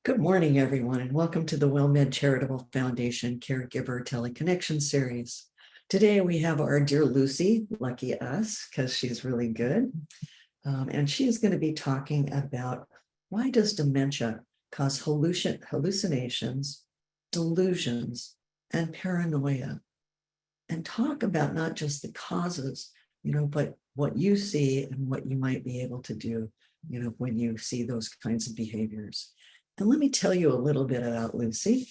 Good morning, everyone, and welcome to the WellMed Charitable Foundation Caregiver Teleconnection Series. Today we have our dear Lucy, lucky us, because she's really good. And she is going to be talking about why does dementia cause hallucinations, delusions, and paranoia? And talk about not just the causes, but what you see and what you might be able to do, when you see those kinds of behaviors. And let me tell you a little bit about Lucy.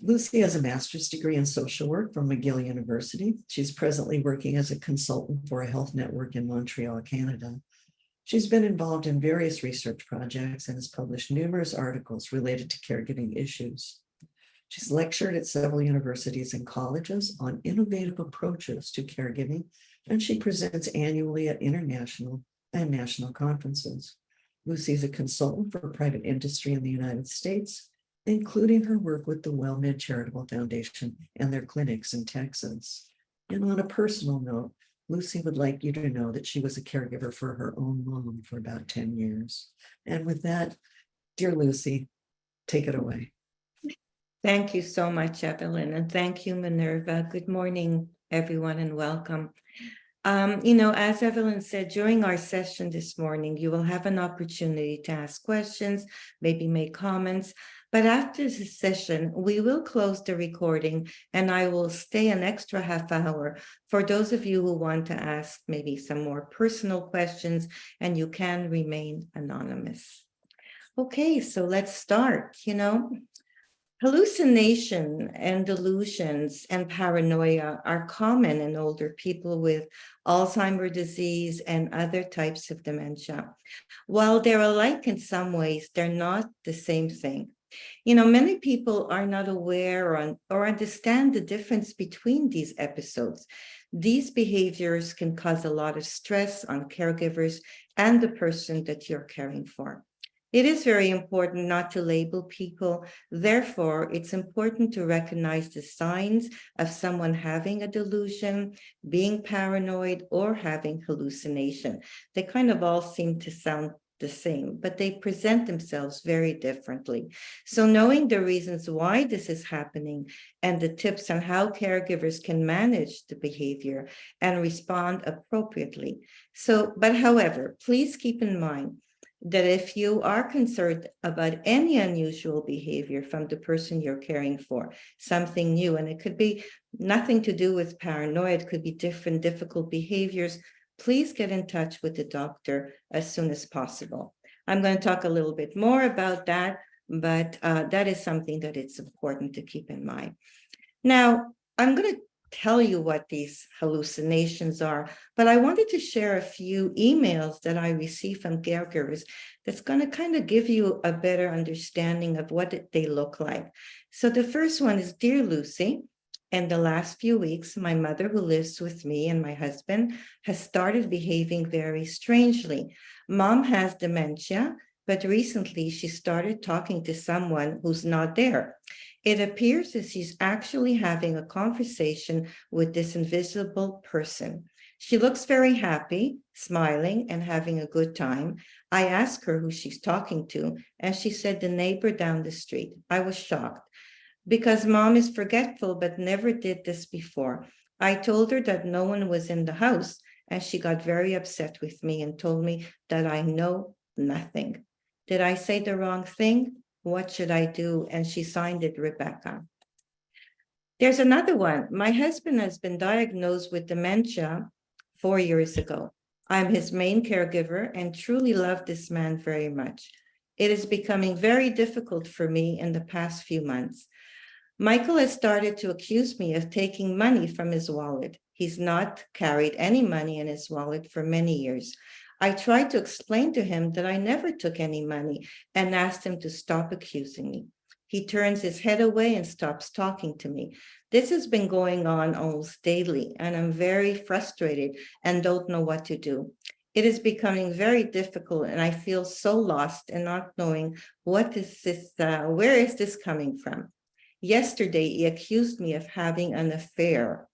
Lucy has a master's degree in social work from McGill University. She's presently working as a consultant for a health network in Montreal, Canada. She's been involved in various research projects and has published numerous articles related to caregiving issues. She's lectured at several universities and colleges on innovative approaches to caregiving, and she presents annually at international and national conferences. Lucy is a consultant for private industry in the United States, including her work with the WellMed Charitable Foundation and their clinics in Texas. And on a personal note, Lucy would like you to know that she was a caregiver for her own mom for about 10 years. And with that, dear Lucy, take it away. Thank you so much, Evelyn, and thank you, Minerva. Good morning, everyone, and welcome. As Evelyn said, during our session this morning, you will have an opportunity to ask questions, maybe make comments. But after this session, we will close the recording and I will stay an extra half hour for those of you who want to ask maybe some more personal questions, and you can remain anonymous. Okay, so let's start. Hallucination and delusions and paranoia are common in older people with Alzheimer's disease and other types of dementia. While they're alike in some ways, they're not the same thing. Many people are not aware or understand the difference between these episodes. These behaviors can cause a lot of stress on caregivers and the person that you're caring for. It is very important not to label people. Therefore, it's important to recognize the signs of someone having a delusion, being paranoid, or having hallucination. They kind of all seem to sound the same, but they present themselves very differently. So knowing the reasons why this is happening and the tips on how caregivers can manage the behavior and respond appropriately. However, please keep in mind that if you are concerned about any unusual behavior from the person you're caring for, something new, and it could be nothing to do with paranoia, it could be different difficult behaviors, please get in touch with the doctor as soon as possible. I'm going to talk a little bit more about that, but that is something that it's important to keep in mind. Now, I'm going to tell you what these hallucinations are, but I wanted to share a few emails that I received from caregivers that's going to kind of give you a better understanding of what they look like. So the first one is, Dear Lucy, in the last few weeks, my mother, who lives with me and my husband, has started behaving very strangely. Mom has dementia, but recently she started talking to someone who's not there. It appears that she's actually having a conversation with this invisible person. She looks very happy, smiling, and having a good time. I asked her who she's talking to, and she said the neighbor down the street. I was shocked because Mom is forgetful but never did this before. I told her that no one was in the house, and she got very upset with me and told me that I know nothing. Did I say the wrong thing? What should I do? And she signed it, Rebecca. There's another one. My husband has been diagnosed with dementia 4 years ago. I'm his main caregiver and truly love this man very much. It is becoming very difficult for me in the past few months. Michael has started to accuse me of taking money from his wallet. He's not carried any money in his wallet for many years. I tried to explain to him that I never took any money and asked him to stop accusing me. He turns his head away and stops talking to me. This has been going on almost daily, and I'm very frustrated and don't know what to do. It is becoming very difficult, and I feel so lost and not knowing where is this coming from. Yesterday, he accused me of having an affair.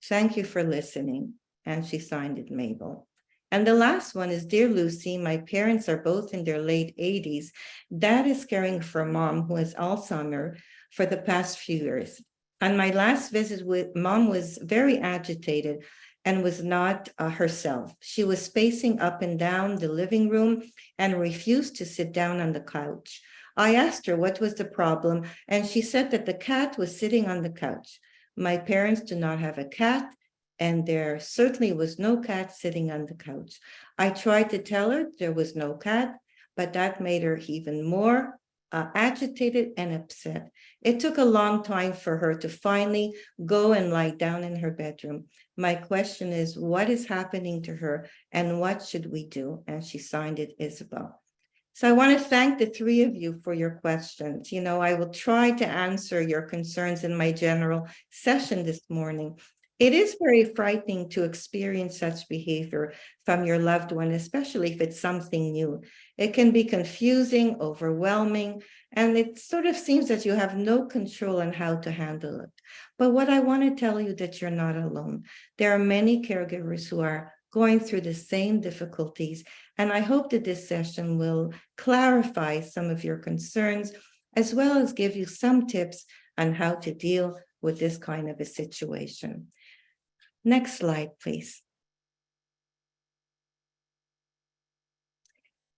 Thank you for listening. And she signed it, Mabel. And the last one is, Dear Lucy, my parents are both in their late 80s. Dad is caring for mom who has Alzheimer's for the past few years. On my last visit with mom was very agitated and was not herself. She was pacing up and down the living room and refused to sit down on the couch. I asked her what was the problem, and she said that the cat was sitting on the couch. My parents do not have a cat, and there certainly was no cat sitting on the couch. I tried to tell her there was no cat, but that made her even more agitated and upset. It took a long time for her to finally go and lie down in her bedroom. My question is, what is happening to her and what should we do? And she signed it, Isabel. So I want to thank the three of you for your questions. You know, I will try to answer your concerns in my general session this morning. It is very frightening to experience such behavior from your loved one, especially if it's something new. It can be confusing, overwhelming, and it sort of seems that you have no control on how to handle it. But what I want to tell you that you're not alone. There are many caregivers who are going through the same difficulties, and I hope that this session will clarify some of your concerns, as well as give you some tips on how to deal with this kind of a situation. Next slide, please.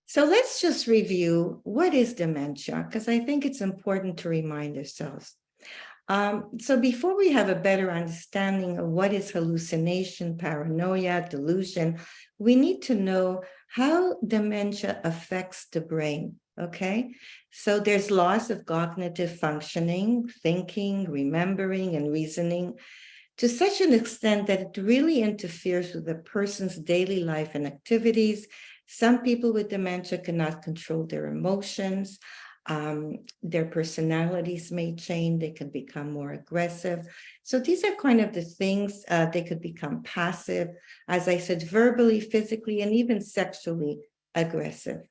So let's just review what is dementia, because I think it's important to remind ourselves. So before we have a better understanding of what is hallucination, paranoia, delusion, we need to know how dementia affects the brain, okay? So there's loss of cognitive functioning, thinking, remembering, and reasoning, to such an extent that it really interferes with a person's daily life and activities. Some people with dementia cannot control their emotions. Their personalities may change. They can become more aggressive. So these are kind of the things. They could become passive, as I said, verbally, physically, and even sexually aggressive.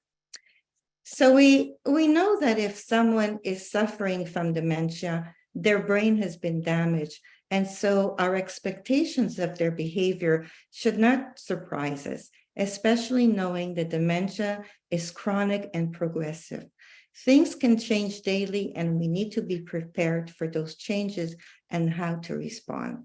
So we know that if someone is suffering from dementia, their brain has been damaged. And so our expectations of their behavior should not surprise us, especially knowing that dementia is chronic and progressive. Things can change daily, and we need to be prepared for those changes and how to respond.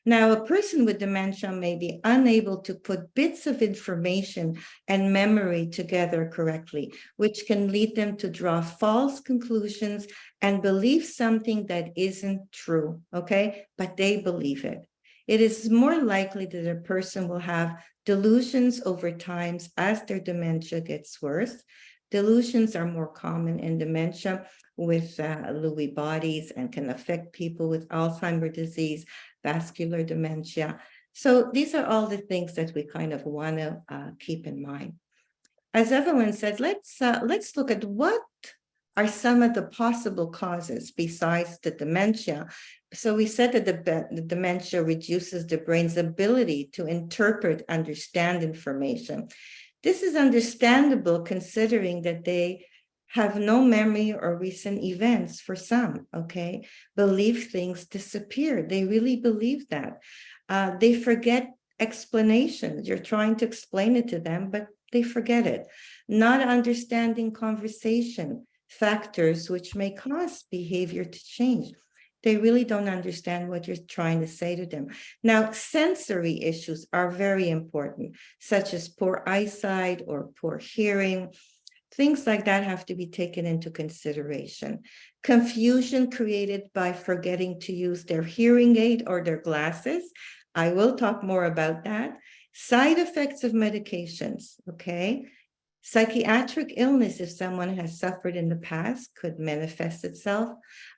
Now, a person with dementia may be unable to put bits of information and memory together correctly, which can lead them to draw false conclusions and believe something that isn't true, okay? But they believe it. It is more likely that a person will have delusions over time as their dementia gets worse. Delusions are more common in dementia with Lewy bodies and can affect people with Alzheimer's disease, vascular dementia. So these are all the things that we kind of want to keep in mind. As Evelyn said, let's look at what are some of the possible causes besides the dementia. So we said that the dementia reduces the brain's ability to interpret, understand information. This is understandable considering that they have no memory or recent events for some, okay? Believe things disappear. They really believe that. They forget explanations. You're trying to explain it to them, but they forget it. Not understanding conversation, factors which may cause behavior to change. They really don't understand what you're trying to say to them. Now, sensory issues are very important, such as poor eyesight or poor hearing. Things like that have to be taken into consideration. Confusion created by forgetting to use their hearing aid or their glasses. I will talk more about that. Side effects of medications, okay? Psychiatric illness, if someone has suffered in the past, could manifest itself.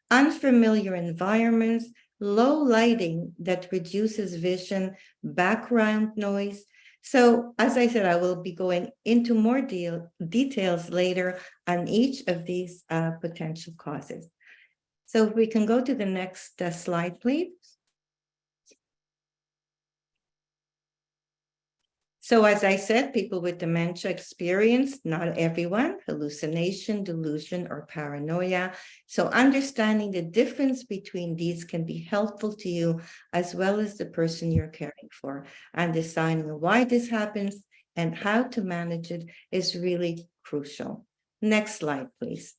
Unfamiliar environments, low lighting that reduces vision, background noise. So, as I said, I will be going into more details later on each of these potential causes. So if we can go to the next slide, please. So as I said, people with dementia experience, not everyone, hallucination, delusion, or paranoia. So understanding the difference between these can be helpful to you as well as the person you're caring for, and deciding why this happens and how to manage it is really crucial. Next slide, please.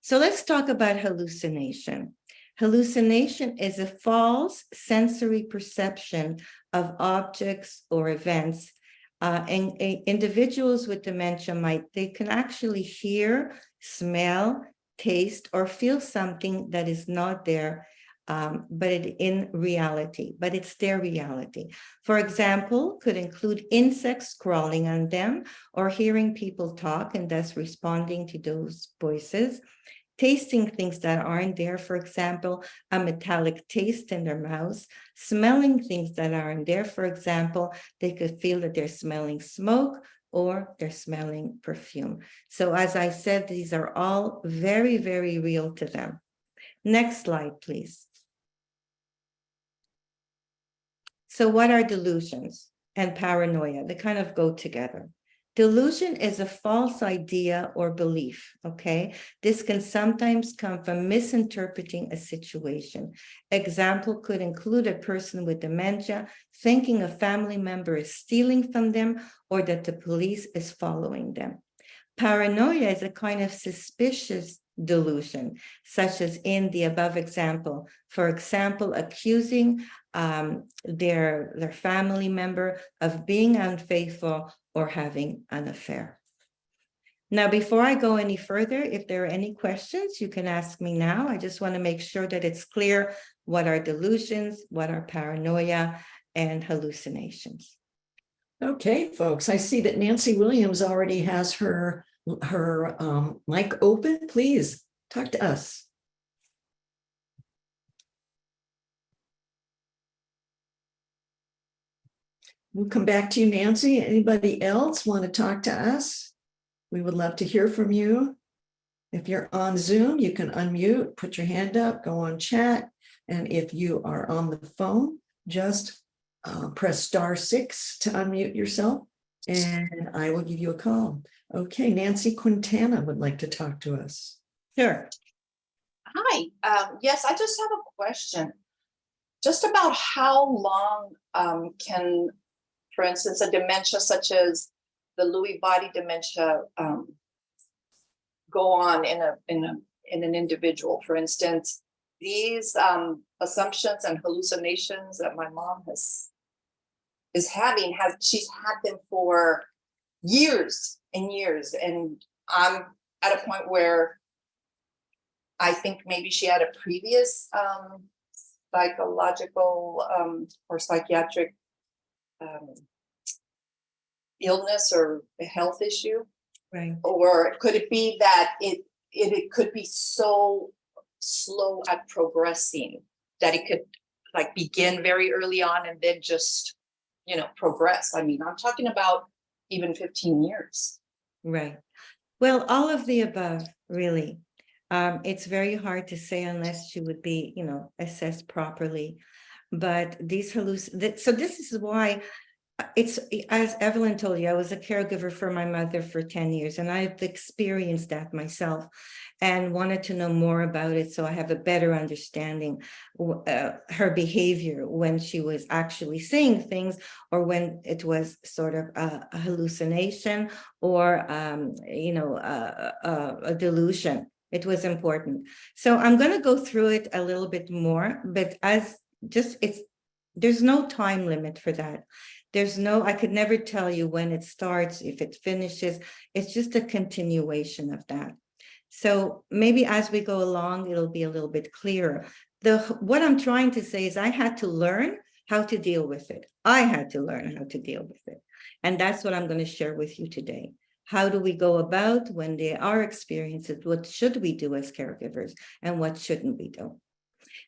So let's talk about hallucination. Hallucination is a false sensory perception of objects or events. And individuals with dementia they can actually hear, smell, taste, or feel something that is not there, but it's their reality. For example, could include insects crawling on them, or hearing people talk and thus responding to those voices. Tasting things that aren't there, for example, a metallic taste in their mouths, smelling things that aren't there, for example, they could feel that they're smelling smoke or they're smelling perfume. So as I said, these are all very, very real to them. Next slide, please. So what are delusions and paranoia? They kind of go together. Delusion is a false idea or belief, okay? This can sometimes come from misinterpreting a situation. Example could include a person with dementia thinking a family member is stealing from them or that the police is following them. Paranoia is a kind of suspicious delusion, such as in the above example. For example, accusing their family member of being unfaithful or having an affair. Now, before I go any further, if there are any questions, you can ask me now. I just want to make sure that it's clear what are delusions, what are paranoia, and hallucinations. Okay, folks, I see that Nancy Williams already has her mic open. Please talk to us. We'll come back to you, Nancy. Anybody else want to talk to us? We would love to hear from you. If you're on Zoom, you can unmute, put your hand up, go on chat. And if you are on the phone, just press *6 to unmute yourself, and I will give you a call. Okay, Nancy Quintana would like to talk to us. Sure. Hi. Yes, I just have a question. Just about how long can, for instance, a dementia such as the Lewy body dementia go on in an individual? For instance, these assumptions and hallucinations that my mom she's had them for years and years, and I'm at a point where I think maybe she had a previous psychological or psychiatric illness or a health issue. Right. Or could it be that it could be so slow at progressing that it could like begin very early on and then just, progress? I mean, I'm talking about even 15 years. Right. Well, all of the above, really. It's very hard to say unless she would be, assessed properly. But these so this is why it's, as Evelyn told you, I was a caregiver for my mother for 10 years, and I've experienced that myself and wanted to know more about it so I have a better understanding her behavior when she was actually saying things or when it was sort of a hallucination or, a delusion. It was important. So I'm going to go through it a little bit more, but there's no time limit for that. I could never tell you when it starts, if it finishes. It's just a continuation of that. So maybe as we go along, it'll be a little bit clearer. What I'm trying to say is I had to learn how to deal with it. I had to learn how to deal with it. And that's what I'm going to share with you today. How do we go about when they are experiences? What should we do as caregivers and what shouldn't we do?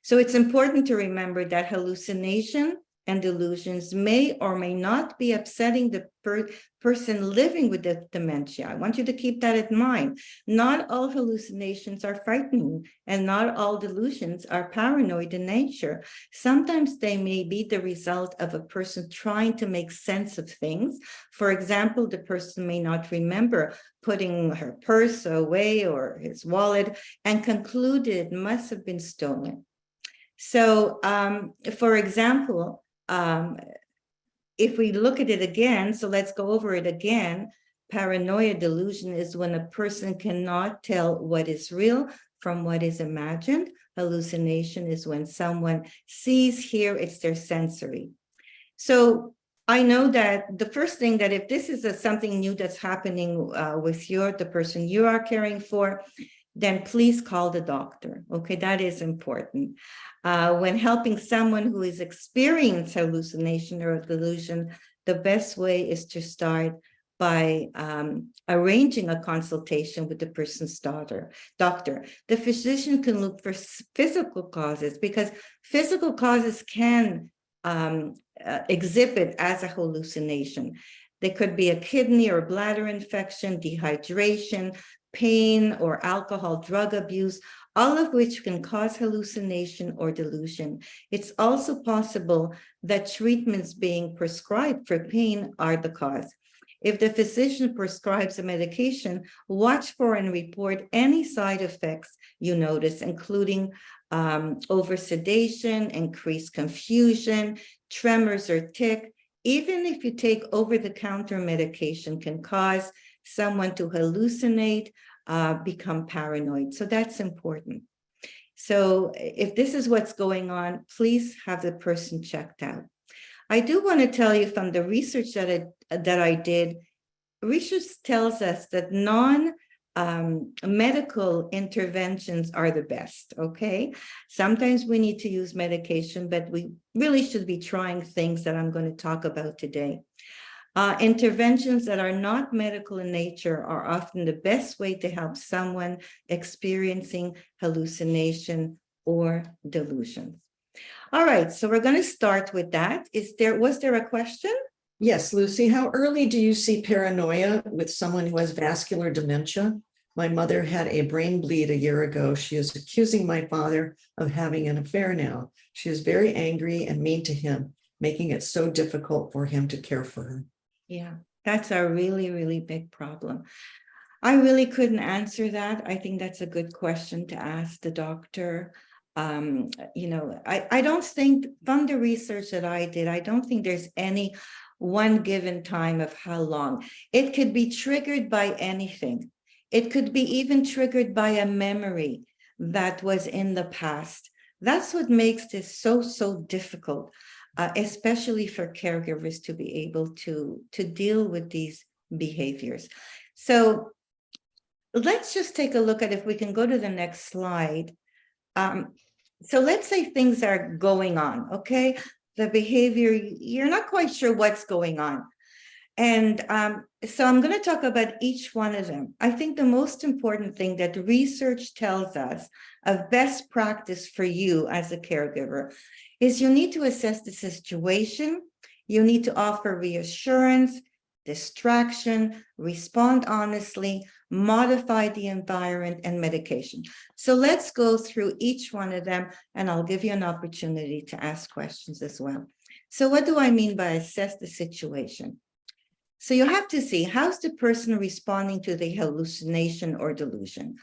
So it's important to remember that hallucination and delusions may or may not be upsetting the person living with the dementia. I want you to keep that in mind. Not all hallucinations are frightening, and not all delusions are paranoid in nature. Sometimes they may be the result of a person trying to make sense of things. For example, the person may not remember putting her purse away or his wallet and concluded it must have been stolen. So, for example, if we look at it again, so let's go over it again. Paranoia delusion is when a person cannot tell what is real from what is imagined. Hallucination is when someone sees, hear, it's their sensory. So I know that the first thing that if this is something new that's happening with the person you are caring for, then please call the doctor. Okay, that is important. When helping someone who is experiencing hallucination or delusion, the best way is to start by arranging a consultation with the person's doctor. The physician can look for physical causes because physical causes can exhibit as a hallucination. There could be a kidney or bladder infection, dehydration, pain, or alcohol drug abuse, all of which can cause hallucination or delusion. It's also possible that treatments being prescribed for pain are the cause. If the physician prescribes a medication, watch for and report any side effects you notice, including oversedation, increased confusion, tremors or tic. Even if you take over-the-counter medication can cause someone to hallucinate, become paranoid. So that's important. So if this is what's going on, please have the person checked out. I do want to tell you from the research that I did, research tells us that medical interventions are the best, okay? Sometimes we need to use medication, but we really should be trying things that I'm going to talk about today. Interventions that are not medical in nature are often the best way to help someone experiencing hallucination or delusions. All right, so we're going to start with that. Was there a question? Yes, Lucy, how early do you see paranoia with someone who has vascular dementia? My mother had a brain bleed a year ago. She is accusing my father of having an affair now. She is very angry and mean to him, making it so difficult for him to care for her. Yeah, that's a really, really big problem. I really couldn't answer that. I think that's a good question to ask the doctor. I don't think, from the research that I did, I don't think there's any one given time of how long. It could be triggered by anything. It could be even triggered by a memory that was in the past. That's what makes this so difficult, especially for caregivers to be able to deal with these behaviors. So let's just take a look at, if we can go to the next slide. So let's say things are going on, okay? The behavior, you're not quite sure what's going on. And so I'm going to talk about each one of them. I think the most important thing that research tells us of best practice for you as a caregiver is you need to assess the situation. You need to offer reassurance, distraction, respond honestly, modify the environment, and medication. So let's go through each one of them, and I'll give you an opportunity to ask questions as well. So what do I mean by assess the situation? So you have to see, how's the person responding to the hallucination or delusion?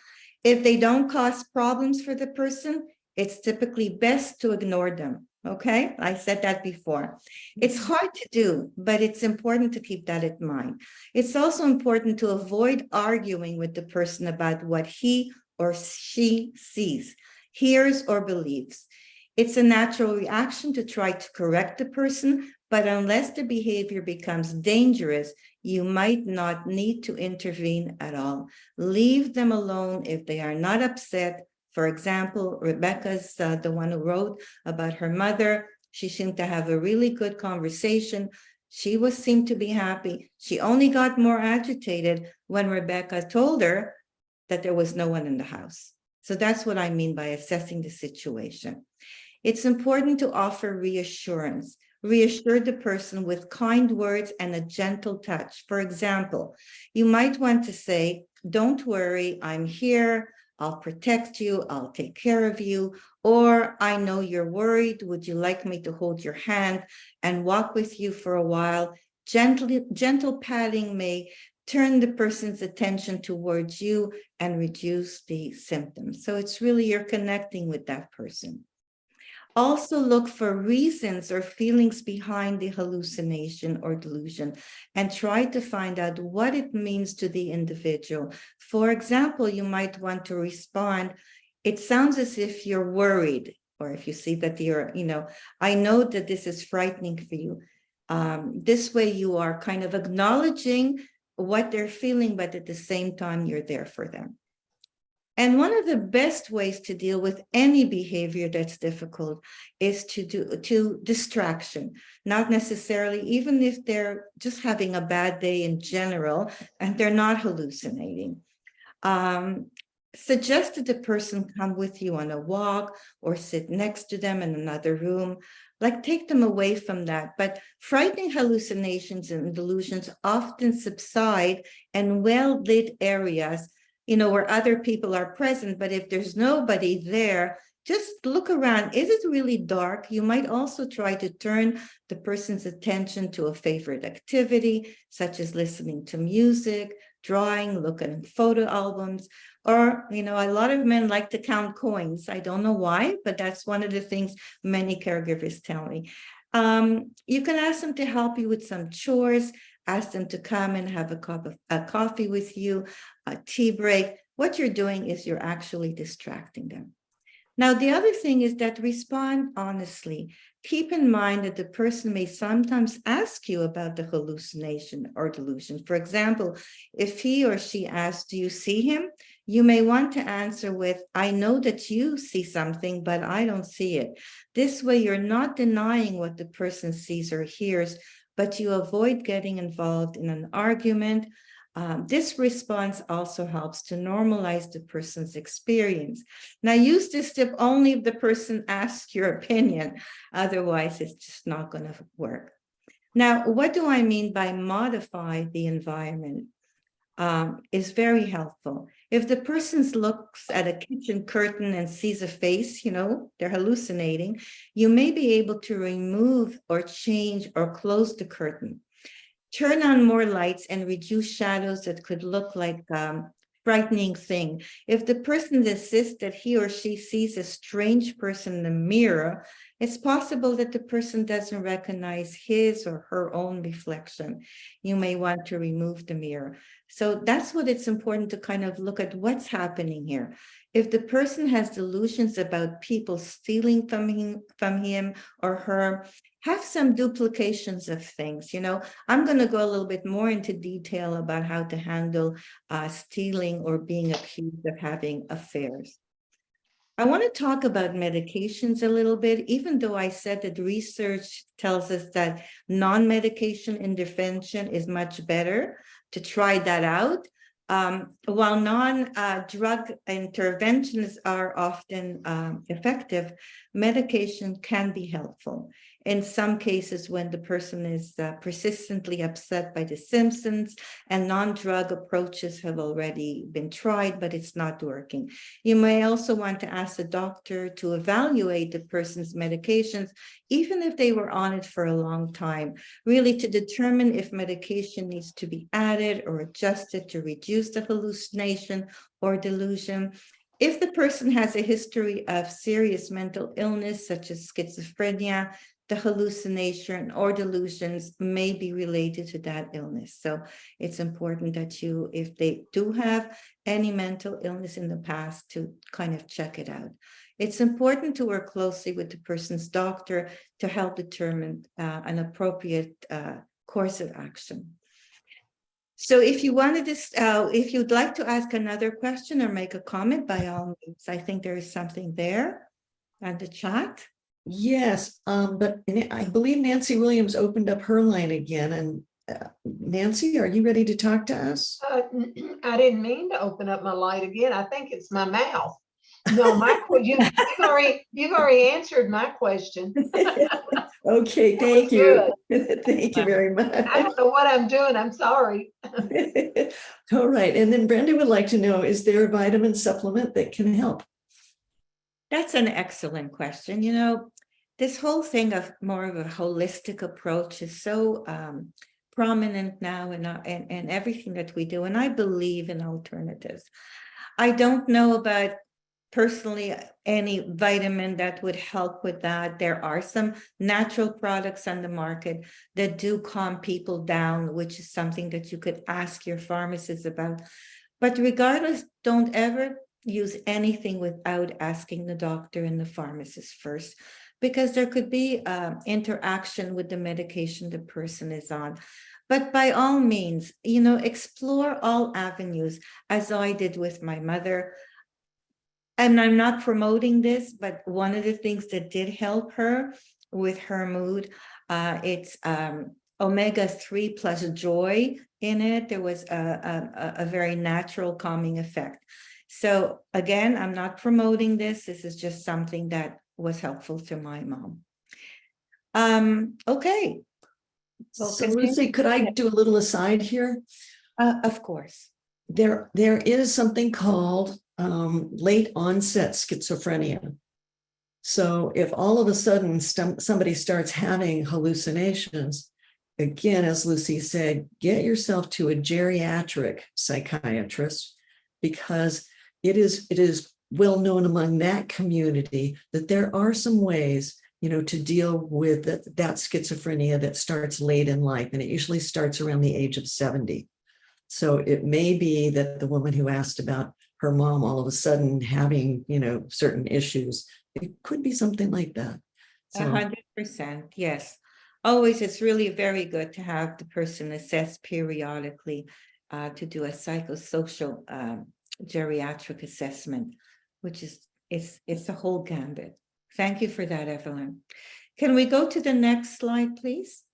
If they don't cause problems for the person, it's typically best to ignore them. Okay, I said that before. It's hard to do, but it's important to keep that in mind. It's also important to avoid arguing with the person about what he or she sees, hears, or believes. It's a natural reaction to try to correct the person, but unless the behavior becomes dangerous, you might not need to intervene at all. Leave them alone if they are not upset. For example, Rebecca's the one who wrote about her mother. She seemed to have a really good conversation. She seemed to be happy. She only got more agitated when Rebecca told her that there was no one in the house. So that's what I mean by assessing the situation. It's important to offer reassurance. Reassure the person with kind words and a gentle touch. For example, you might want to say, "Don't worry, I'm here. I'll protect you. I'll take care of you." Or, "I know you're worried. Would you like me to hold your hand and walk with you for a while?" Gentle patting may turn the person's attention towards you and reduce the symptoms. So it's really, you're connecting with that person. Also look for reasons or feelings behind the hallucination or delusion and try to find out what it means to the individual. For example, you might want to respond, it sounds as if you're worried, or if you see that you're, I know that this is frightening for you. This way you are kind of acknowledging what they're feeling, but at the same time, you're there for them. And one of the best ways to deal with any behavior that's difficult is to distraction, not necessarily, even if they're just having a bad day in general and they're not hallucinating. Suggest that the person come with you on a walk or sit next to them in another room, like take them away from that. But frightening hallucinations and delusions often subside in well-lit areas, where other people are present. But if there's nobody there, just look around. Is it really dark? You might also try to turn the person's attention to a favorite activity, such as listening to music, drawing, looking at photo albums, or, a lot of men like to count coins. I don't know why, but that's one of the things many caregivers tell me. You can ask them to help you with some chores, ask them to come and have a cup of coffee with you, a tea break. What you're doing is you're actually distracting them. Now, the other thing is that respond honestly. Keep in mind that the person may sometimes ask you about the hallucination or delusion. For example, if he or she asks, do you see him? You may want to answer with, I know that you see something, but I don't see it. This way, you're not denying what the person sees or hears, but you avoid getting involved in an argument. This response also helps to normalize the person's experience. Now, use this tip only if the person asks your opinion. Otherwise, it's just not going to work. Now, what do I mean by modify the environment? Is very helpful. If the person looks at a kitchen curtain and sees a face, they're hallucinating, you may be able to remove or change or close the curtain. Turn on more lights and reduce shadows that could look like frightening thing. If the person insists that he or she sees a strange person in the mirror, it's possible that the person doesn't recognize his or her own reflection. You may want to remove the mirror. So that's what it's important to kind of look at what's happening here. If the person has delusions about people stealing from him or her, have some duplications of things. I'm going to go a little bit more into detail about how to handle stealing or being accused of having affairs. I want to talk about medications a little bit, even though I said that research tells us that non-medication intervention is much better to try that out. While non-drug interventions are often effective, medication can be helpful. In some cases, when the person is persistently upset by the symptoms and non-drug approaches have already been tried, but it's not working. You may also want to ask the doctor to evaluate the person's medications, even if they were on it for a long time, really to determine if medication needs to be added or adjusted to reduce the hallucination or delusion. If the person has a history of serious mental illness, such as schizophrenia, the hallucination or delusions may be related to that illness. So it's important that you, if they do have any mental illness in the past, to kind of check it out. It's important to work closely with the person's doctor to help determine an appropriate course of action. So if you wanted to, if you'd like to ask another question or make a comment, by all means, I think there is something there on the chat. Yes, but I believe Nancy Williams opened up her line again. And Nancy, are you ready to talk to us? I didn't mean to open up my light again. I think it's my mouth. No, you've already answered my question. Okay, thank you. Thank you very much. I don't know what I'm doing. I'm sorry. All right. And then Brenda would like to know, is there a vitamin supplement that can help? That's an excellent question. This whole thing of more of a holistic approach is so prominent now in everything that we do. And I believe in alternatives. I don't know about personally any vitamin that would help with that. There are some natural products on the market that do calm people down, which is something that you could ask your pharmacist about. But regardless, don't ever use anything without asking the doctor and the pharmacist first, because there could be interaction with the medication the person is on. But by all means, explore all avenues, as I did with my mother. And I'm not promoting this, but one of the things that did help her with her mood, it's omega-3 plus joy in it. There was a very natural calming effect. So again, I'm not promoting this. This is just something that was helpful to my mom. Okay. Well, So Lucy, could I do a little aside here? Of course. There is something called late onset schizophrenia. So if all of a sudden somebody starts having hallucinations, again, as Lucy said, get yourself to a geriatric psychiatrist, because it is well known among that community that there are some ways, to deal with that schizophrenia that starts late in life, and it usually starts around the age of 70. So it may be that the woman who asked about her mom all of a sudden having, certain issues, it could be something like that. So 100%, yes. Always, it's really very good to have the person assessed periodically to do a psychosocial geriatric assessment, which is it's the whole gambit. Thank you for that, Evelyn. Can we go to the next slide, please?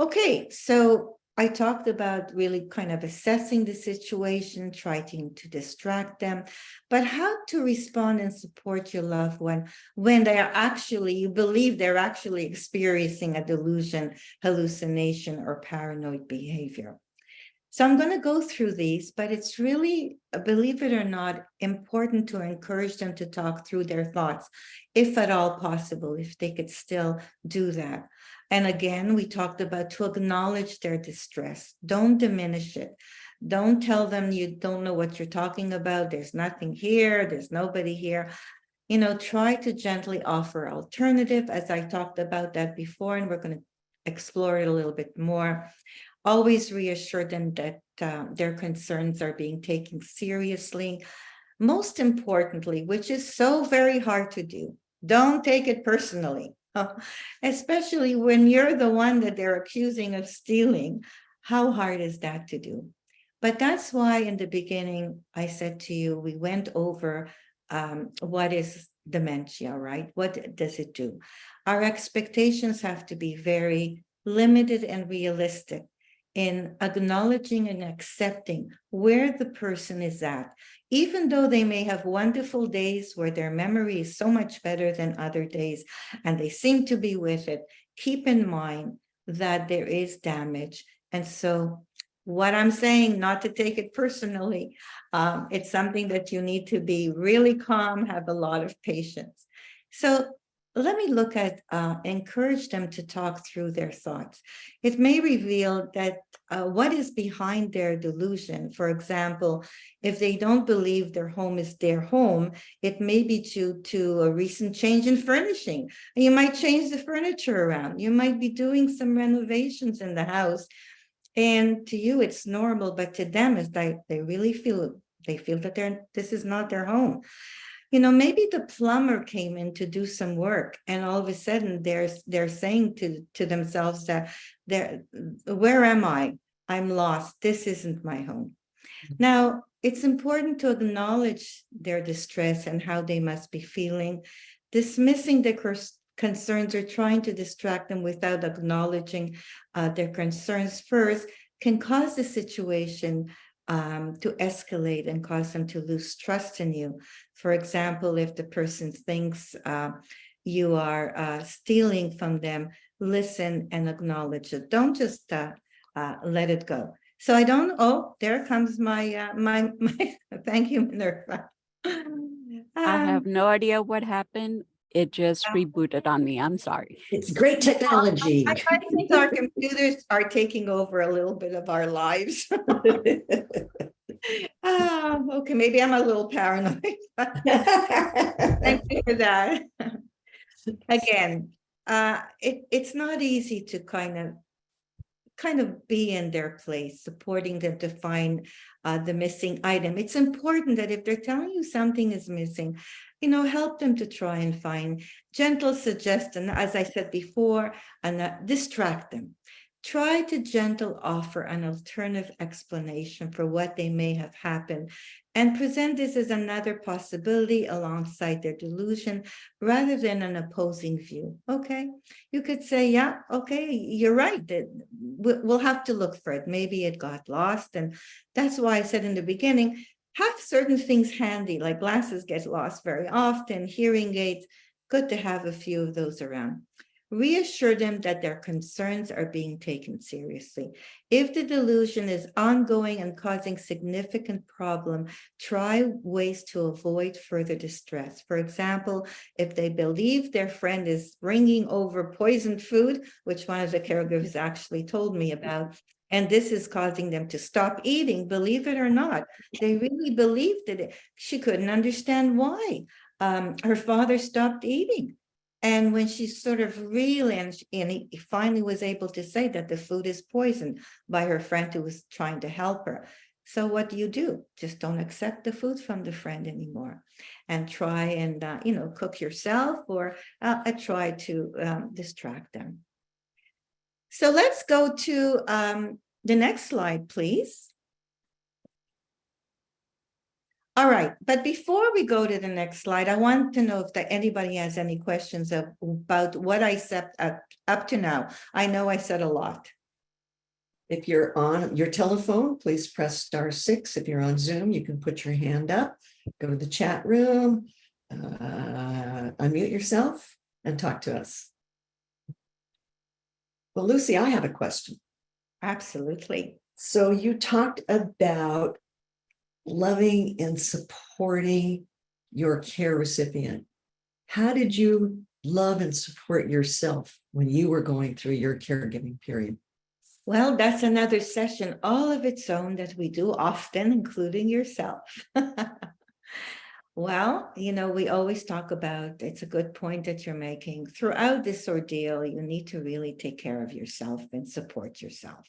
Okay, so I talked about really kind of assessing the situation, trying to distract them, but how to respond and support your loved one when they are actually, you believe they're actually experiencing a delusion, hallucination, or paranoid behavior. So I'm going to go through these, but it's really, believe it or not, important to encourage them to talk through their thoughts, if at all possible, if they could still do that. And again, we talked about to acknowledge their distress. Don't diminish it. Don't tell them you don't know what you're talking about. There's nothing here. There's nobody here. Try to gently offer alternative, as I talked about that before, and we're going to explore it a little bit more. Always reassure them that their concerns are being taken seriously. Most importantly, which is so very hard to do, don't take it personally, especially when you're the one that they're accusing of stealing. How hard is that to do? But that's why in the beginning, I said to you, we went over what is dementia, right? What does it do? Our expectations have to be very limited and realistic in acknowledging and accepting where the person is at. Even though they may have wonderful days where their memory is so much better than other days, and they seem to be with it, keep in mind that there is damage. And so what I'm saying, not to take it personally, it's something that you need to be really calm, have a lot of patience. So let me look at, encourage them to talk through their thoughts. It may reveal that what is behind their delusion. For example, if they don't believe their home is their home, it may be due to a recent change in furnishing. You might change the furniture around. You might be doing some renovations in the house. And to you, it's normal, but to them, it's like they really feel that this is not their home. Maybe the plumber came in to do some work, and all of a sudden they're saying to themselves that where am I? I'm lost. This isn't my home. Now, it's important to acknowledge their distress and how they must be feeling. Dismissing their concerns or trying to distract them without acknowledging their concerns first can cause the situation to escalate and cause them to lose trust in you. For example, if the person thinks you are stealing from them, listen and acknowledge it. Don't just let it go. So there comes my thank you, Minerva. I have no idea what happened. It just rebooted on me. I'm sorry. it's great technology. I think our computers are taking over a little bit of our lives. Okay, maybe I'm a little paranoid. Thank you for that. Again, it's not easy to kind of be in their place, supporting them to find the missing item. It's important that if they're telling you something is missing, help them to try and find gentle suggestion, as I said before, and distract them. Try to gentle offer an alternative explanation for what they may have happened and present this as another possibility alongside their delusion rather than an opposing view. Okay, you could say, yeah, okay, you're right. We'll have to look for it. Maybe it got lost. And that's why I said in the beginning, have certain things handy, like glasses get lost very often, hearing aids, good to have a few of those around. Reassure them that their concerns are being taken seriously. If the delusion is ongoing and causing significant problem, try ways to avoid further distress. For example, if they believe their friend is bringing over poisoned food, which one of the caregivers actually told me about, and this is causing them to stop eating, believe it or not, they really believed it. She couldn't understand why. Her father stopped eating. And when she sort of really, and he finally was able to say that the food is poisoned by her friend who was trying to help her. So what do? Just don't accept the food from the friend anymore, and try and, cook yourself, or try to distract them. So let's go to the next slide, please. All right, but before we go to the next slide, I want to know if anybody has any questions about what I said up to now. I know I said a lot. If you're on your telephone, please press *6. If you're on Zoom, you can put your hand up, go to the chat room, unmute yourself and talk to us. Well, Lucy, I have a question. Absolutely. So you talked about loving and supporting your care recipient. How did you love and support yourself when you were going through your caregiving period? Well, that's another session all of its own that we do often, including yourself. Well, we always talk about, it's a good point that you're making. Throughout this ordeal, you need to really take care of yourself and support yourself.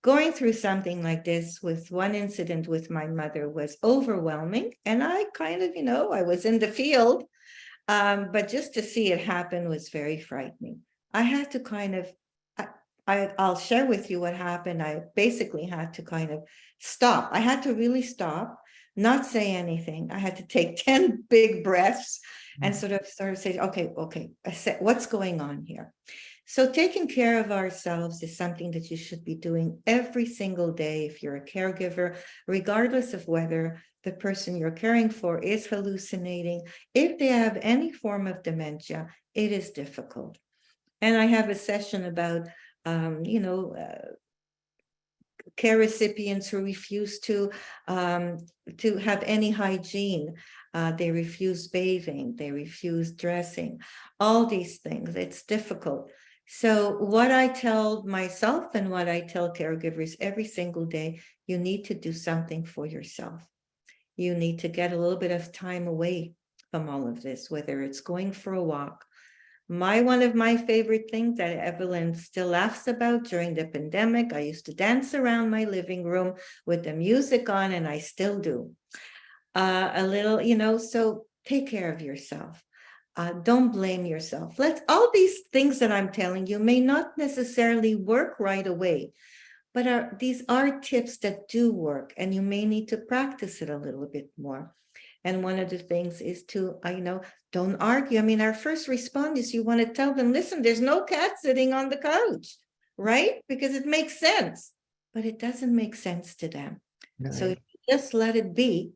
Going through something like this with one incident with my mother was overwhelming. And I kind of, I was in the field, but just to see it happen was very frightening. I had to kind of, I'll share with you what happened. I basically had to kind of stop. I had to really stop, not say anything. I had to take 10 big breaths and sort of say, okay, what's going on here? So taking care of ourselves is something that you should be doing every single day if you're a caregiver, regardless of whether the person you're caring for is hallucinating. If they have any form of dementia, it is difficult. And I have a session about, care recipients who refuse to have any hygiene. They refuse bathing, they refuse dressing, all these things. It's difficult. So what I tell myself and what I tell caregivers every single day, you need to do something for yourself. You need to get a little bit of time away from all of this, whether it's going for a walk. One of my favorite things that Evelyn still laughs about during the pandemic, I used to dance around my living room with the music on, and I still do. A little, so take care of yourself. Don't blame yourself. All these things that I'm telling you may not necessarily work right away, but these are tips that do work, and you may need to practice it a little bit more. And one of the things is to, don't argue. I mean, our first response is you want to tell them, listen, there's no cat sitting on the couch, right? Because it makes sense, but it doesn't make sense to them. Right. So if you just let it be.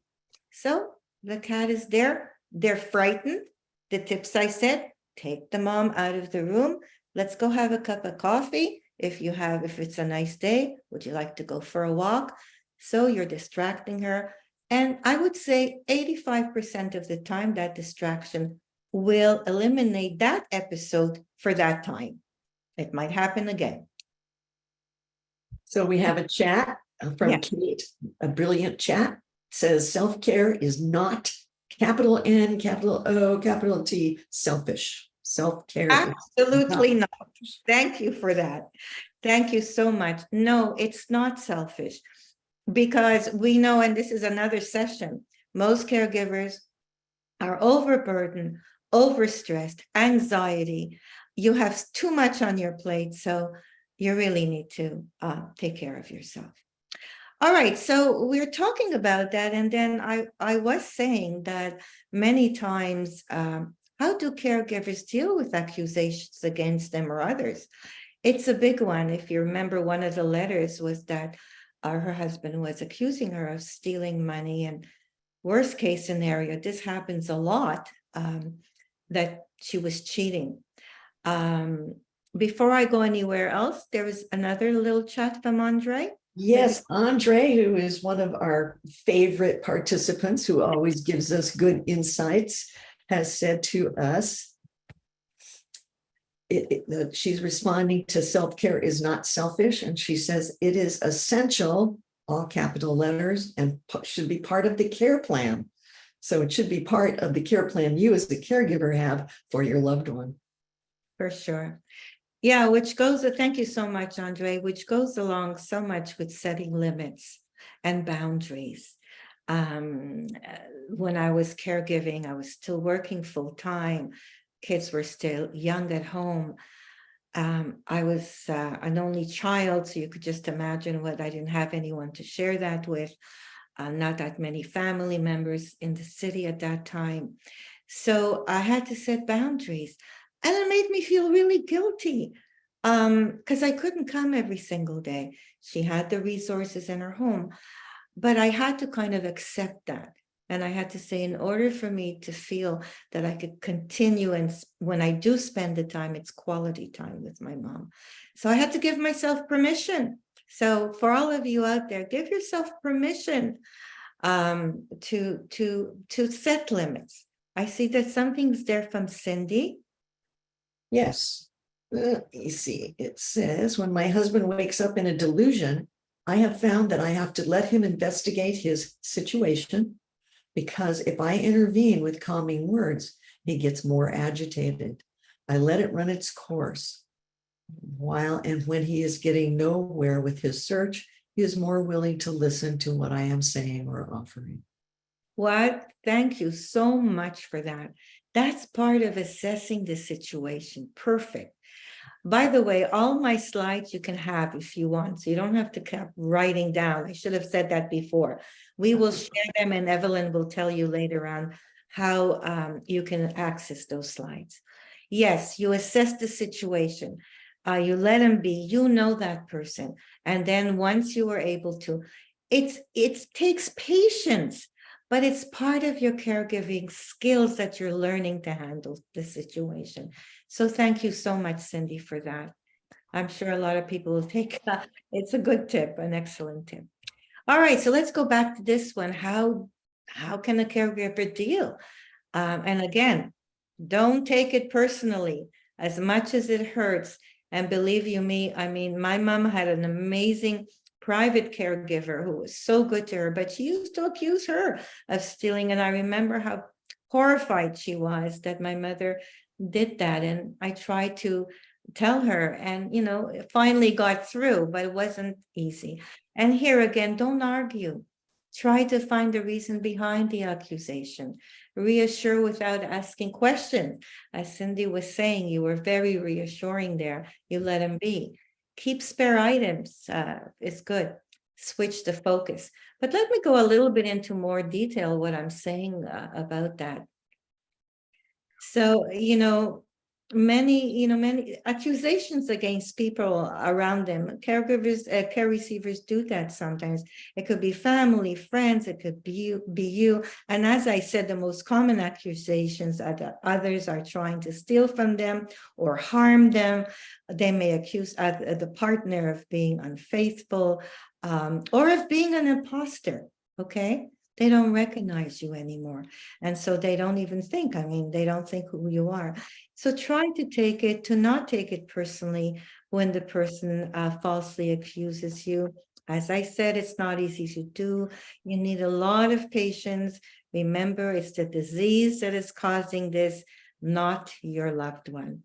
So the cat is there. They're frightened. The tips I said, take the mom out of the room. Let's go have a cup of coffee. If it's a nice day, would you like to go for a walk? So you're distracting her. And I would say 85% of the time that distraction will eliminate that episode for that time. It might happen again. So we have a chat. from Yeah. Kate, a brilliant chat, says self-care is not capital N, capital O, capital T, selfish. Self-care is Absolutely not. not. Thank you for that. Thank you so much. No, it's not selfish because we know, and this is another session, most caregivers are overburdened, overstressed, anxiety. You have too much on your plate, so you really need to take care of yourself. All right, so we're talking about that, and then I was saying that many times, how do caregivers deal with accusations against them or others? It's a big one. If you remember, one of the letters was that her husband was accusing her of stealing money, and worst case scenario, this happens a lot, that she was cheating. Before I go anywhere else, there was another little chat from Andre. Yes, Andre, who is one of our favorite participants, who always gives us good insights, has said to us, she's responding to self-care is not selfish, and she says it is essential, all capital letters, and should be part of the care plan. So it should be part of the care plan you as the caregiver have for your loved one. For sure. Yeah, which goes, thank you so much, Andre, which goes along so much with setting limits and boundaries. When I was caregiving, I was still working full time. Kids were still young at home. I was an only child, so you could just imagine what I didn't have anyone to share that with. Not that many family members in the city at that time. So I had to set boundaries. And it made me feel really guilty because I couldn't come every single day. She had the resources in her home, but I had to kind of accept that. And I had to say, in order for me to feel that I could continue, and when I do spend the time, it's quality time with my mom. So I had to give myself permission. So for all of you out there, give yourself permission to set limits. I see that something's there from Cindy. Yes. Let me see. It says, when my husband wakes up in a delusion, I have found that I have to let him investigate his situation, because if I intervene with calming words, he gets more agitated. I let it run its course. When he is getting nowhere with his search, he is more willing to listen to what I am saying or offering. What? Thank you so much for that. That's part of assessing the situation. Perfect. By the way, all my slides you can have if you want, so you don't have to keep writing down. I should have said that before. We will share them, and Evelyn will tell you later on how you can access those slides. Yes, you assess the situation. You let them be, you know that person. And then once you are able to, it takes patience, but it's part of your caregiving skills that you're learning to handle the situation. So thank you so much, Cindy, for that. I'm sure a lot of people will take that. It's a good tip, an excellent tip. All right, so let's go back to this one. How can a caregiver deal? And again, don't take it personally as much as it hurts. And believe you me, I mean, my mom had an amazing private caregiver who was so good to her, but she used to accuse her of stealing. And I remember how horrified she was that my mother did that. And I tried to tell her, and it finally got through, but it wasn't easy. And here again, don't argue. Try to find the reason behind the accusation. Reassure without asking questions. As Cindy was saying, you were very reassuring there. You let him be. Keep spare items is good. Switch the focus. But let me go a little bit into more detail what I'm saying about that. So, many accusations against people around them. Caregivers, care receivers do that sometimes. It could be family, friends, it could be you. And as I said, the most common accusations are that others are trying to steal from them or harm them. They may accuse the partner of being unfaithful or of being an imposter, okay? They don't recognize you anymore. And so they don't even think, they don't think who you are. So try to not take it personally when the person falsely accuses you. As I said, it's not easy to do. You need a lot of patience. Remember, it's the disease that is causing this, not your loved one.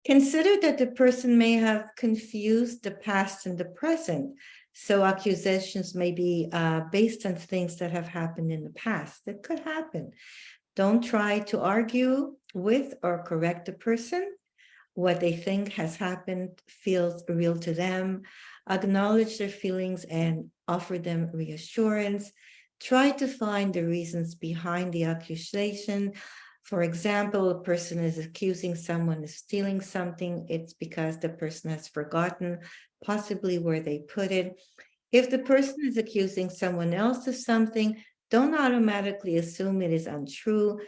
Consider that the person may have confused the past and the present. So accusations may be based on things that have happened in the past. That could happen. Don't try to argue with or correct the person. What they think has happened feels real to them. Acknowledge their feelings and offer them reassurance. Try to find the reasons behind the accusation. For example, a person is accusing someone of stealing something. It's because the person has forgotten possibly where they put it. If the person is accusing someone else of something, don't automatically assume it is untrue.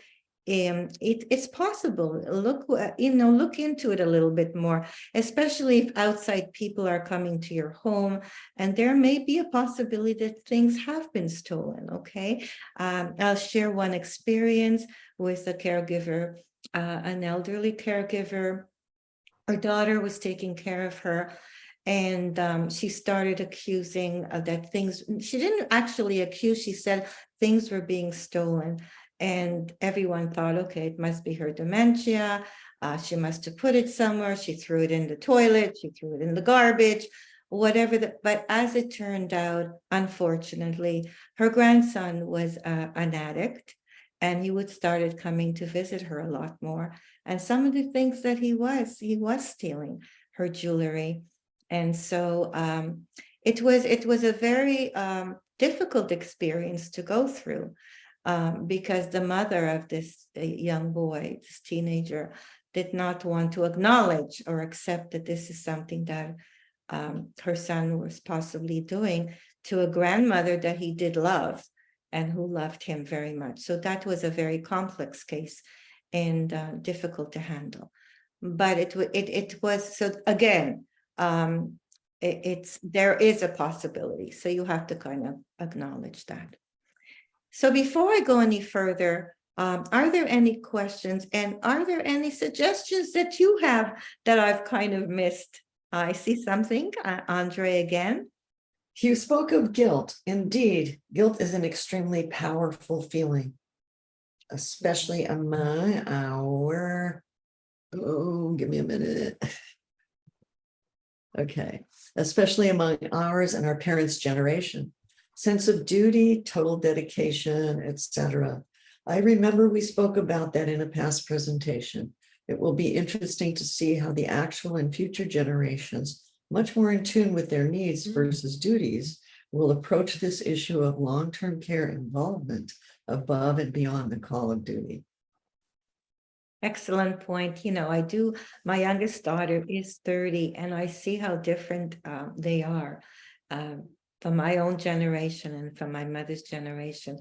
It's possible. Look into it a little bit more, especially if outside people are coming to your home, and there may be a possibility that things have been stolen. Okay, I'll share one experience with a caregiver, an elderly caregiver. Her daughter was taking care of her, and she started accusing that things. She didn't actually accuse. She said things were being stolen. And everyone thought, okay, it must be her dementia. She must have put it somewhere. She threw it in the toilet. She threw it in the garbage, whatever. But as it turned out, unfortunately, her grandson was an addict, and he would started coming to visit her a lot more. And some of the things that he was stealing her jewelry. And so it was a very difficult experience to go through. Because the mother of this young boy, this teenager, did not want to acknowledge or accept that this is something that her son was possibly doing to a grandmother that he did love and who loved him very much. So that was a very complex case and difficult to handle. But it was, so again, there is a possibility. So you have to kind of acknowledge that. So before I go any further, are there any questions, and are there any suggestions that you have that I've kind of missed? I see something, Andre again. You spoke of guilt. Indeed, guilt is an extremely powerful feeling, especially among our, give me a minute. Okay, especially among ours and our parents' generation. Sense of duty, total dedication, etc. I remember we spoke about that in a past presentation. It will be interesting to see how the actual and future generations, much more in tune with their needs versus duties, will approach this issue of long-term care involvement above and beyond the call of duty. Excellent point. My youngest daughter is 30, and I see how different they are. From my own generation and from my mother's generation.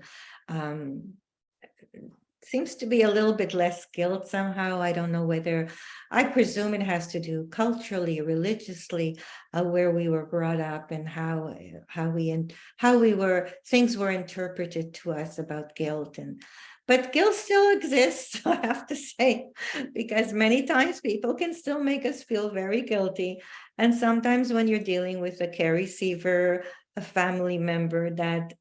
Seems to be a little bit less guilt somehow. I don't know whether, I presume it has to do culturally, religiously, where we were brought up and how things were interpreted to us about guilt. But guilt still exists, I have to say, because many times people can still make us feel very guilty. And sometimes when you're dealing with a care receiver, a family member that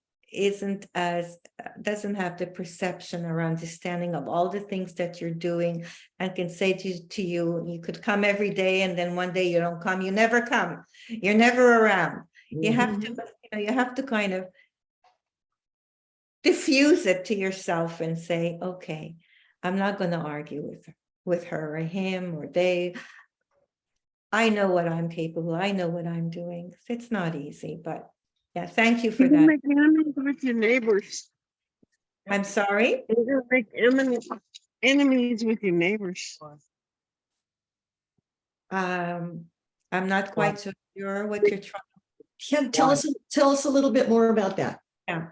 doesn't have the perception or understanding of all the things that you're doing, and can say to you, you could come every day, and then one day you don't come, you never come, you're never around. You have to kind of diffuse it to yourself and say, okay, I'm not going to argue with her or him or they. I know what I'm capable. I know what I'm doing. It's not easy, but yeah, thank you for You can that. make enemies with your neighbors. I'm sorry. You can make enemies with your neighbors. I'm not quite so sure what you're trying. Yeah, tell us a little bit more about that. Yeah.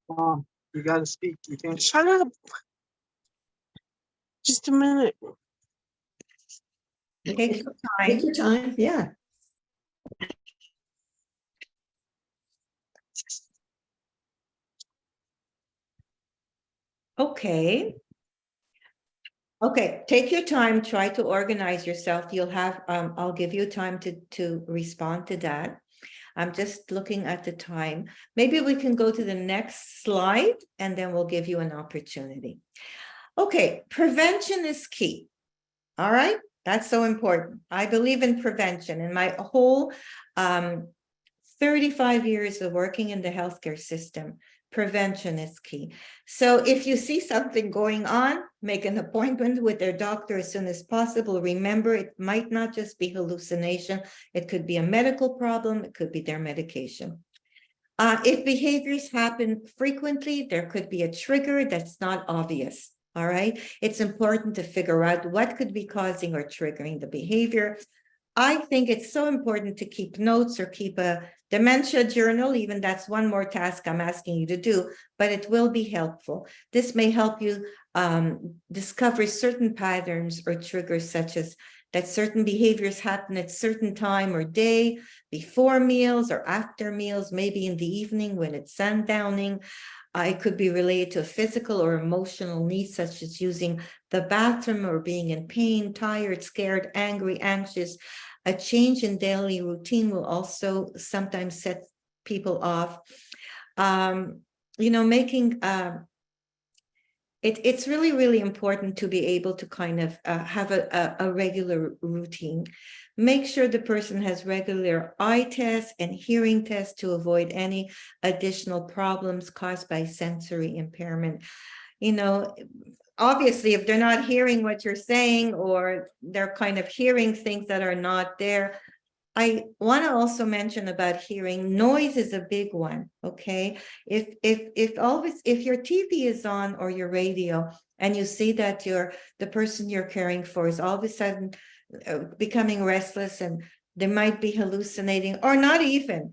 Oh, you gotta speak. You can't shut up. Just a minute. Take your time. Take your time. Yeah. Okay. Okay, take your time, try to organize yourself. You'll have, I'll give you time to respond to that. I'm just looking at the time. Maybe we can go to the next slide and then we'll give you an opportunity. Okay, prevention is key. All right, that's so important. I believe in prevention. In my whole 35 years of working in the healthcare system, prevention is key. So if you see something going on, make an appointment with their doctor as soon as possible. Remember, it might not just be hallucination. It could be a medical problem. It could be their medication. If behaviors happen frequently, there could be a trigger that's not obvious. All right. It's important to figure out what could be causing or triggering the behavior. I think it's so important to keep notes or keep a dementia journal. Even that's one more task I'm asking you to do, but it will be helpful. This may help you discover certain patterns or triggers, such as that certain behaviors happen at certain time or day, before meals or after meals, maybe in the evening when it's sundowning. It could be related to a physical or emotional needs, such as using the bathroom or being in pain, tired, scared, angry, anxious. A change in daily routine will also sometimes set people off. Making it's really, really important to be able to kind of have a regular routine. Make sure the person has regular eye tests and hearing tests to avoid any additional problems caused by sensory impairment. Obviously, if they're not hearing what you're saying, or they're kind of hearing things that are not there, I want to also mention about hearing. Noise is a big one. Okay, if your TV is on or your radio, and you see that the person you're caring for is all of a sudden becoming restless, and they might be hallucinating or not even,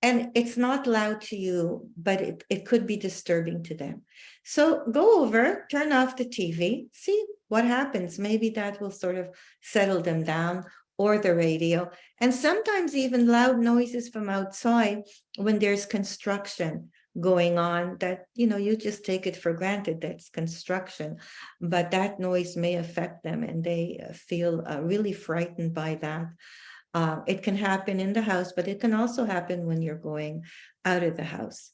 and it's not loud to you, but it could be disturbing to them. So go over, turn off the TV, see what happens. Maybe that will sort of settle them down, or the radio. And sometimes even loud noises from outside when there's construction going on, that you just take it for granted that's construction, but that noise may affect them and they feel really frightened by that. It can happen in the house, but it can also happen when you're going out of the house.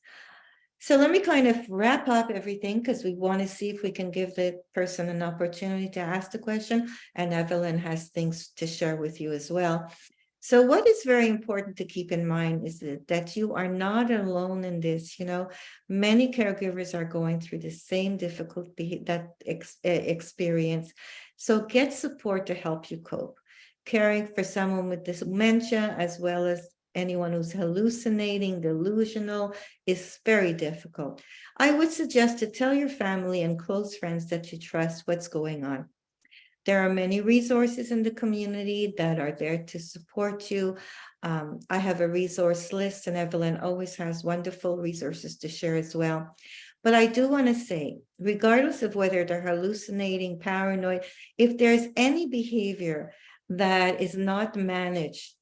So let me kind of wrap up everything, because we want to see if we can give the person an opportunity to ask the question, and Evelyn has things to share with you as well. So what is very important to keep in mind is that you are not alone in this. Many caregivers are going through the same difficulty experience. So get support to help you cope. Caring for someone with dementia, as well as anyone who's hallucinating, delusional, is very difficult. I would suggest to tell your family and close friends that you trust what's going on. There are many resources in the community that are there to support you. I have a resource list, and Evelyn always has wonderful resources to share as well. But I do want to say, regardless of whether they're hallucinating, paranoid, if there's any behavior that is not managed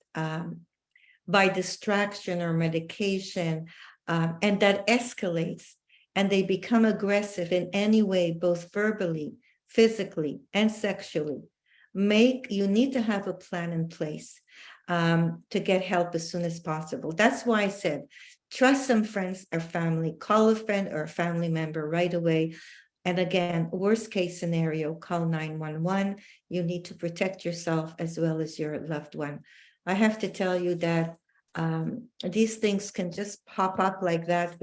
by distraction or medication, and that escalates, and they become aggressive in any way, both verbally, physically, and sexually, you need to have a plan in place to get help as soon as possible. That's why I said, trust some friends or family, call a friend or a family member right away. And again, worst case scenario, call 911. You need to protect yourself as well as your loved one. I have to tell you that these things can just pop up like that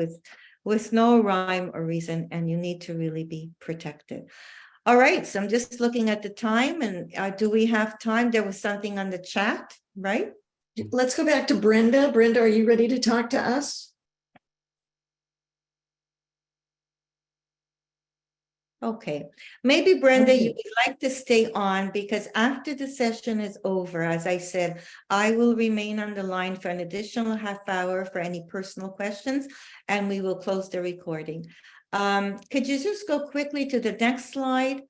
with no rhyme or reason, and you need to really be protected. All right, so I'm just looking at the time, and do we have time? There was something on the chat, right? Let's go back to Brenda. Brenda, are you ready to talk to us? Okay, maybe Brenda, Okay. you would like to stay on, because after the session is over, as I said, I will remain on the line for an additional half hour for any personal questions, and we will close the recording. Could you just go quickly to the next slide?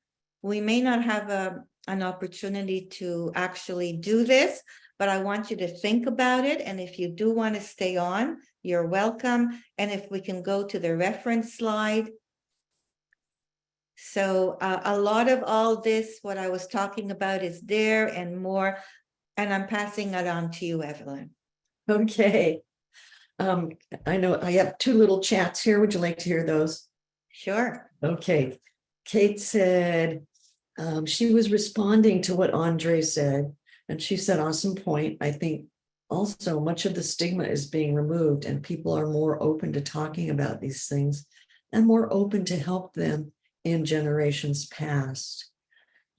We may not have an opportunity to actually do this, but I want you to think about it. And if you do want to stay on, you're welcome. And if we can go to the reference slide. So a lot of all this, what I was talking about, is there and more, and I'm passing it on to you, Evelyn. Okay. I know I have two little chats here. Would you like to hear those? Sure. Okay. Kate said she was responding to what Andre said, and she said, awesome point. I think also much of the stigma is being removed, and people are more open to talking about these things and more open to help them in generations past.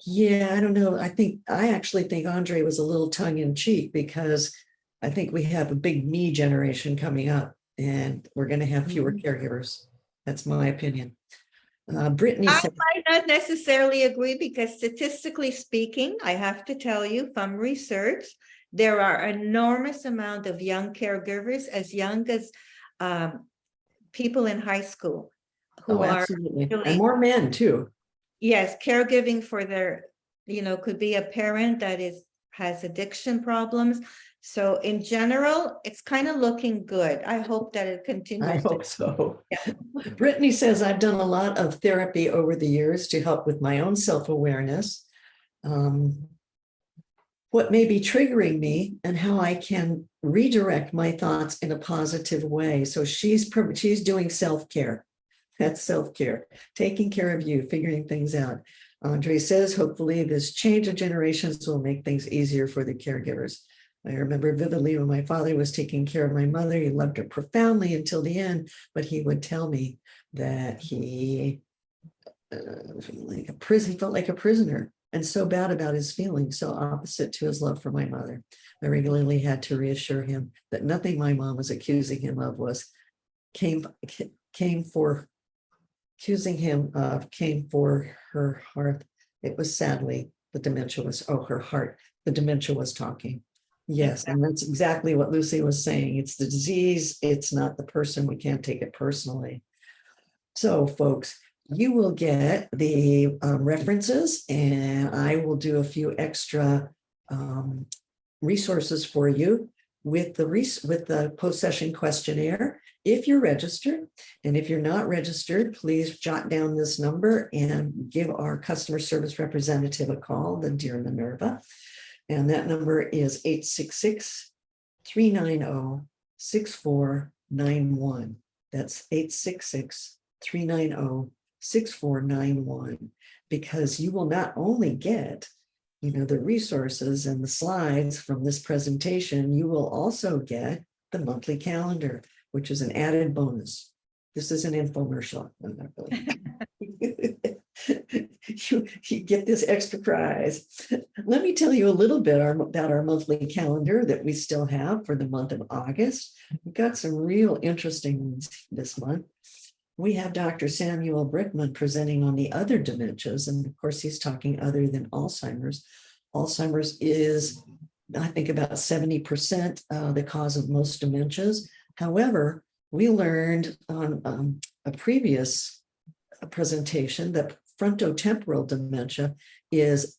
Yeah, I don't know. I actually think Andre was a little tongue in cheek because I think we have a big me generation coming up and we're going to have fewer caregivers. That's my opinion. Brittany I said, might not necessarily agree because statistically speaking, I have to tell you from research, there are enormous amount of young caregivers as young as people in high school who oh, are absolutely. really, And more men too. yes, caregiving for their, could be a parent that has addiction problems. So in general, it's kind of looking good. I hope that it I continues. hope so. Yeah. Brittany says, I've done a lot of therapy over the years to help with my own self-awareness. What may be triggering me and how I can redirect my thoughts in a positive way. So she's doing self-care. That's self-care, taking care of you, figuring things out. Andre says, hopefully this change of generations will make things easier for the caregivers. I remember vividly when my father was taking care of my mother, he loved her profoundly until the end, but he would tell me that he felt like a prisoner and so bad about his feelings, so opposite to his love for my mother. I regularly had to reassure him that nothing my mom was accusing him of came for her heart. It was sadly the dementia was, her heart, the dementia was talking. Yes, and that's exactly what Lucy was saying. It's the disease, it's not the person. We can't take it personally. So folks, you will get the references, and I will do a few extra resources for you with the post-session questionnaire if you're registered. And if you're not registered, please jot down this number and give our customer service representative a call, the dear Minerva. And that number is 866-390-6491. That's 866-390-6491, because you will not only get the resources and the slides from this presentation, you will also get the monthly calendar, which is an added bonus. This is an infomercial. I'm not really. You get this extra prize. Let me tell you a little bit about our monthly calendar that we still have for the month of August. We've got some real interesting ones this month. We have Dr. Samuel Brickman presenting on the other dementias, and of course he's talking other than Alzheimer's. Alzheimer's is, I think, about 70% the cause of most dementias. However, we learned on a previous presentation that frontotemporal dementia is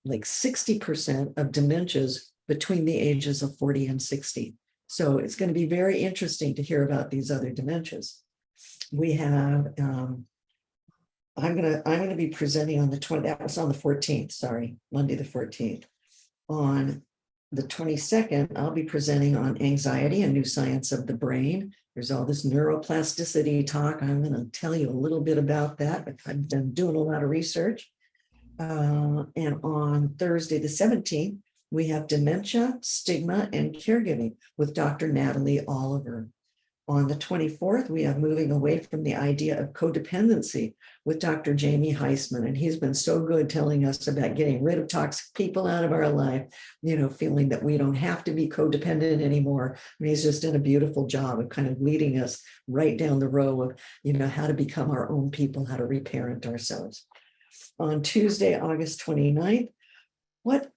like 60% of dementias between the ages of 40 and 60. So it's going to be very interesting to hear about these other dementias. We have, I'm going to be presenting on the 20th, that was on the 14th, sorry, Monday the 14th. On the 22nd, I'll be presenting on anxiety, a new science of the brain. There's all this neuroplasticity talk. I'm going to tell you a little bit about that. I've been doing a lot of research. And on Thursday, the 17th, we have dementia, stigma, and caregiving with Dr. Natalie Oliver. On the 24th, we have moving away from the idea of codependency with Dr. Jamie Heisman. And he's been so good telling us about getting rid of toxic people out of our life, feeling that we don't have to be codependent anymore. I mean, he's just done a beautiful job of kind of leading us right down the row of, how to become our own people, how to reparent ourselves. On Tuesday, August 29th, what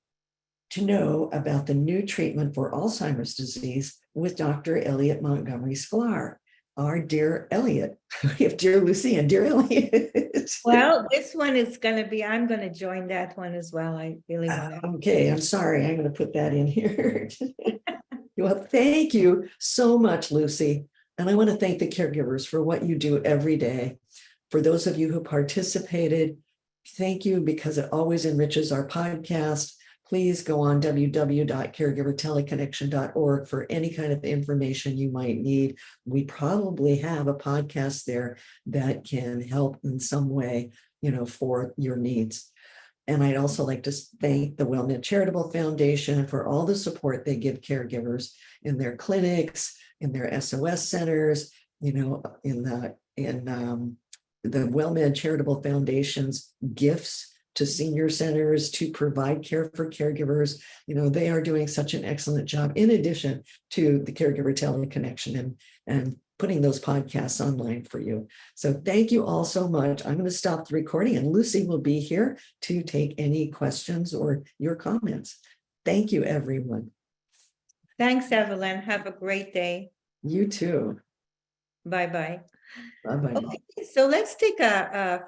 to know about the new treatment for Alzheimer's disease with Dr. Elliot Montgomery Sklar, our dear Elliot. We have dear Lucy and dear Elliot. Well, this one is going to be, I'm going to join that one as well. I really want to. Okay, I'm sorry. I'm going to put that in here. Well, thank you so much, Lucy. And I want to thank the caregivers for what you do every day. For those of you who participated, thank you, because it always enriches our podcast. please go on www.caregiverteleconnection.org for any kind of information you might need. We probably have a podcast there that can help in some way, for your needs. And I'd also like to thank the WellMed Charitable Foundation for all the support they give caregivers in their clinics, in their SOS centers, in the WellMed Charitable Foundation's gifts to senior centers to provide care for caregivers. They are doing such an excellent job in addition to the Caregiver Teleconnection and putting those podcasts online for you. So thank you all so much. I'm going to stop the recording and Lucy will be here to take any questions or your comments. Thank you, everyone. Thanks, Evelyn. Have a great day. You too. Bye-bye. Bye-bye. Okay, so let's take a